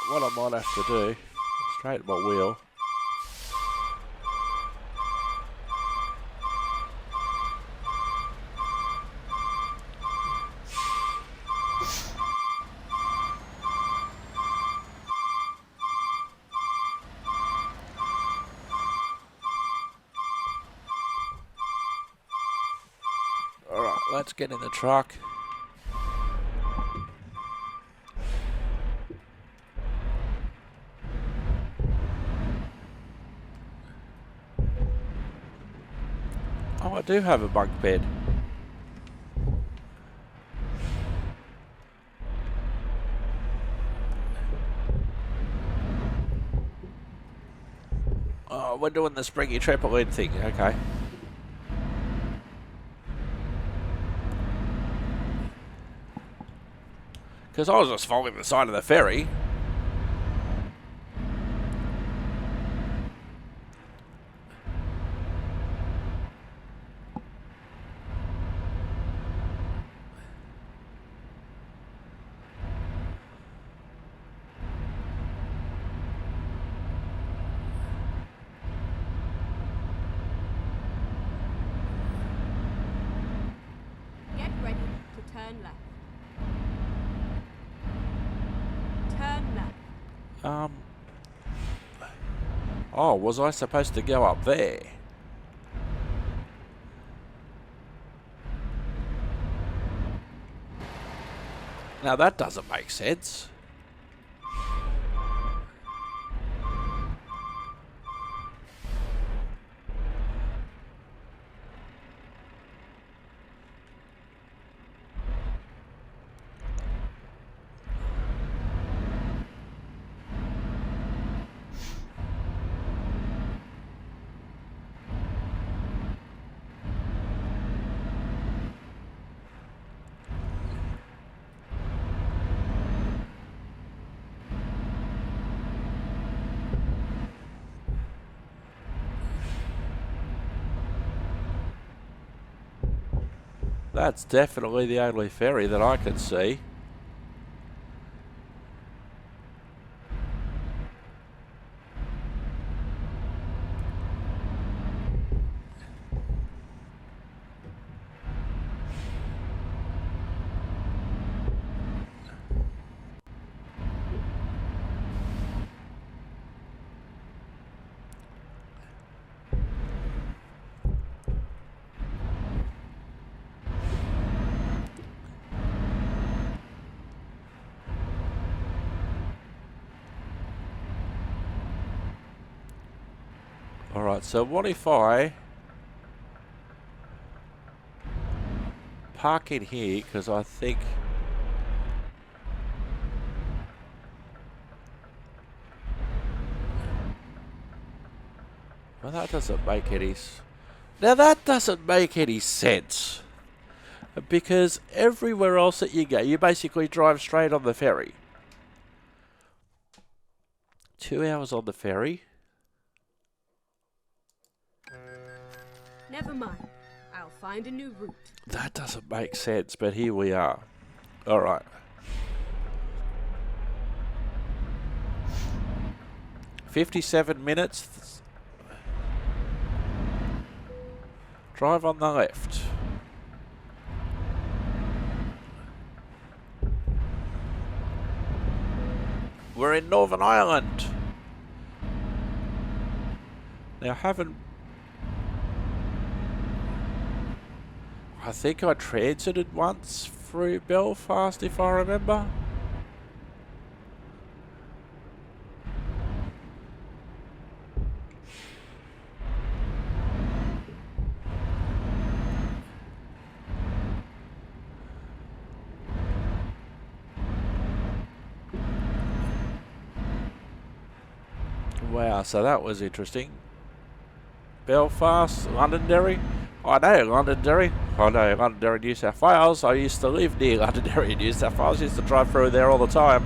What I might have to do, straighten my wheel. Alright, let's get in the truck. Oh, I do have a bunk bed. we're doing the springy trampoline thing. Okay. Because I was just following the side of the ferry. Get ready to turn left. Turn left. Oh, was I supposed to go up there? Now that doesn't make sense. That's definitely the only ferry that I could see. Alright, so what if I park in here, because I think... Well, that doesn't make any... Now that doesn't make any sense. Because everywhere else that you go, you basically drive straight on the ferry. 2 hours on the ferry. Never mind. I'll find a new route. That doesn't make sense, but here we are. Alright. $57 minutes. Drive on the left. We're in Northern Ireland. Now, I think I transited once through Belfast, if I remember. Wow, so that was interesting. Belfast, Londonderry. I know Londonderry. I know Londonderry, New South Wales. I used to live near Londonderry, New South Wales. I used to drive through there all the time.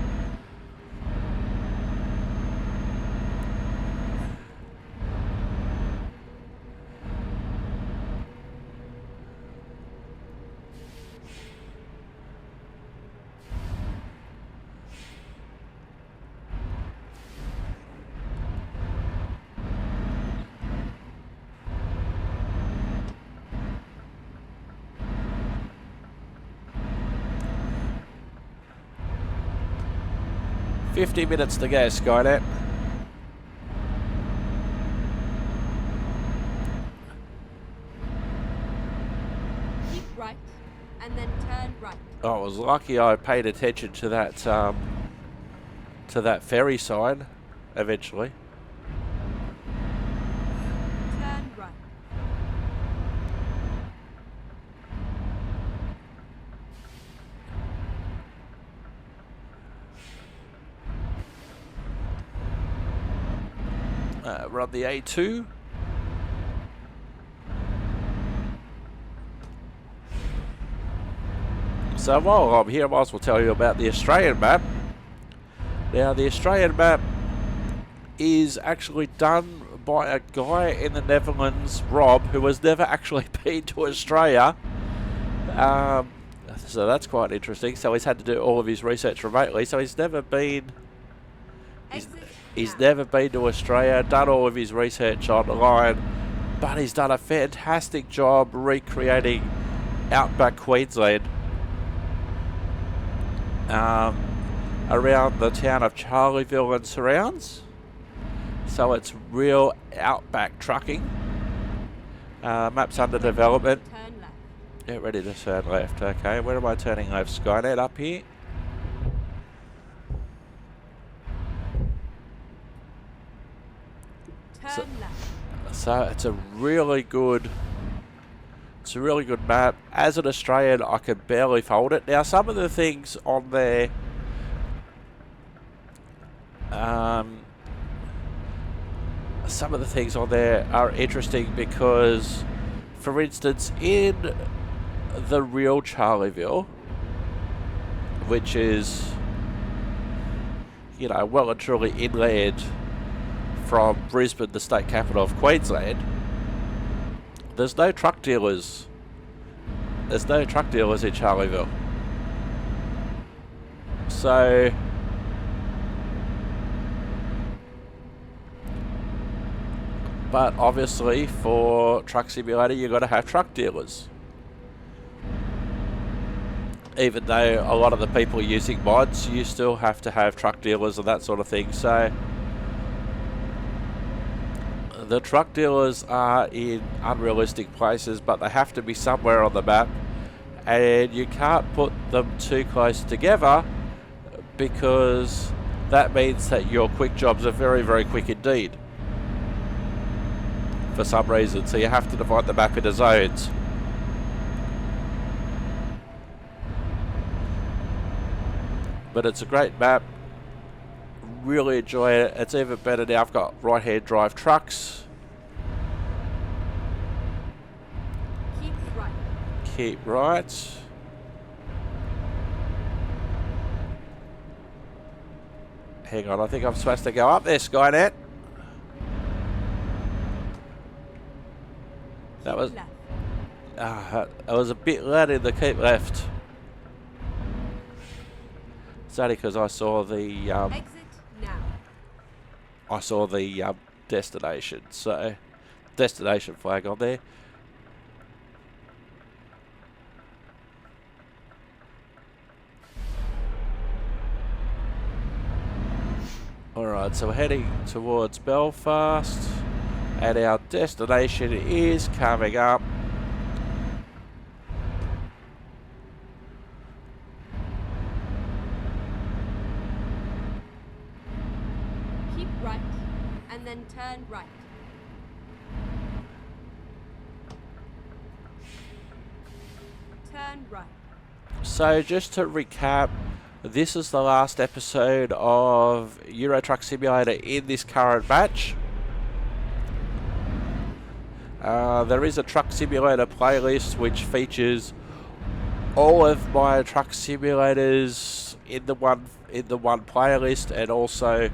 $50 minutes to go, Skynet. Keep right, and then turn right. I was lucky I paid attention to that ferry sign eventually. Turn right. We're on the A2. So while I'm here, I might as well tell you about the Australian map. Now, the Australian map is actually done by a guy in the Netherlands, Rob, who has never actually been to Australia. So that's quite interesting. So he's had to do all of his research remotely. So he's never been... He's never been to Australia, done all of his research online, but he's done a fantastic job recreating outback Queensland. Around the town of Charleville and surrounds. So it's real outback trucking. Map's under development. Turn left. Get ready to turn left. Okay, where am I turning left? Skynet up here. Turn left. So it's a really good map. As an Australian, I can barely fold it. Now, some of the things on there, are interesting because, for instance, in the real Charleville, which is, you know, well and truly inland from Brisbane, the state capital of Queensland, there's no truck dealers. There's no truck dealers in Charleville. So but obviously for Truck Simulator you've got to have truck dealers. Even though a lot of the people using mods, you still have to have truck dealers and that sort of thing. So the truck dealers are in unrealistic places, but they have to be somewhere on the map, and you can't put them too close together because that means that your quick jobs are very, very quick indeed for some reason. So you have to divide the map into zones. But it's a great map. Really enjoy it. It's even better now. I've got right-hand drive trucks. Keep right. Keep right. Hang on, I think I'm supposed to go up there, Skynet. That was... Left. it was a bit loud in the keep left. It's only because I saw the... Exit now. I saw the destination, so destination flag on there. Alright, so we're heading towards Belfast, and our destination is coming up. Keep right, and then turn right. Turn right. So just to recap, this is the last episode of Euro Truck Simulator in this current batch. There is a Truck Simulator playlist which features all of my truck simulators in the one playlist, and also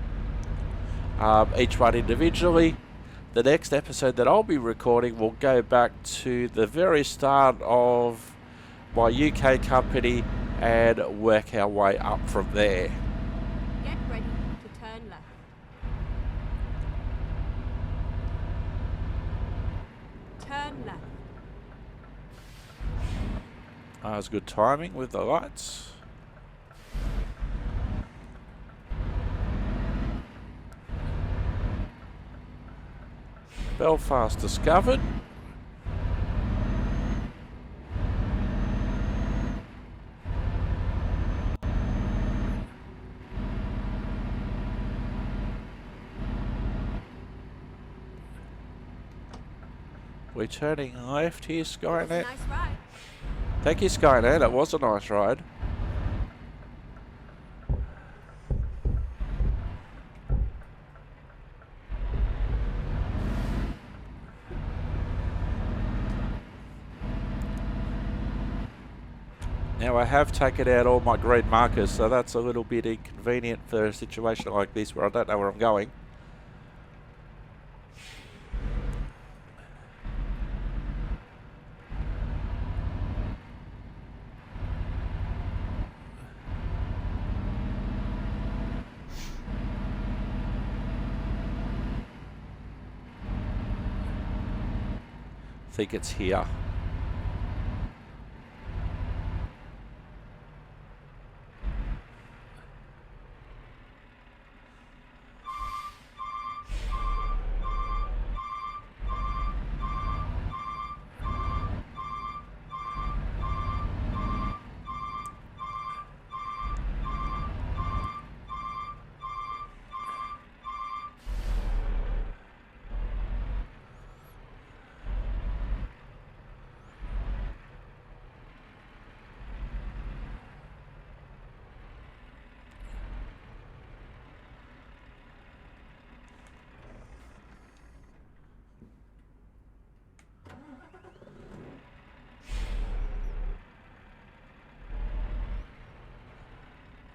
each one individually. The next episode that I'll be recording will go back to the very start of my UK company and work our way up from there. Get ready to turn left. Turn left. That was good timing with the lights. Belfast discovered. We're turning left here, Skynet. Nice ride. Thank you, Skynet. It was a nice ride. Now I have taken out all my green markers, so that's a little bit inconvenient for a situation like this where I don't know where I'm going. I think it's here.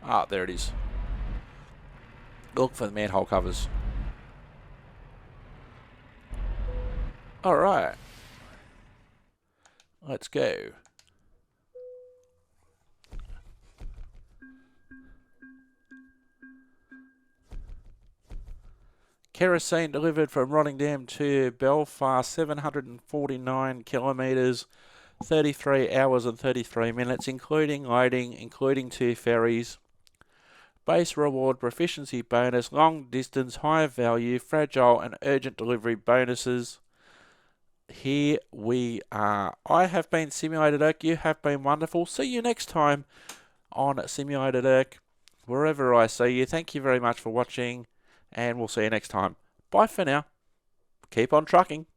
Ah, there it is. Look for the manhole covers. Alright. Let's go. Kerosene delivered from Rotterdam to Belfast, 749 kilometres, 33 hours and 33 minutes, including loading, including 2 ferries. Base reward, proficiency bonus, long distance, high value, fragile and urgent delivery bonuses. Here we are. I have been Simulated Irk. You have been wonderful. See you next time on Simulated Irk. Wherever I see you, thank you very much for watching, and we'll see you next time. Bye for now. Keep on trucking.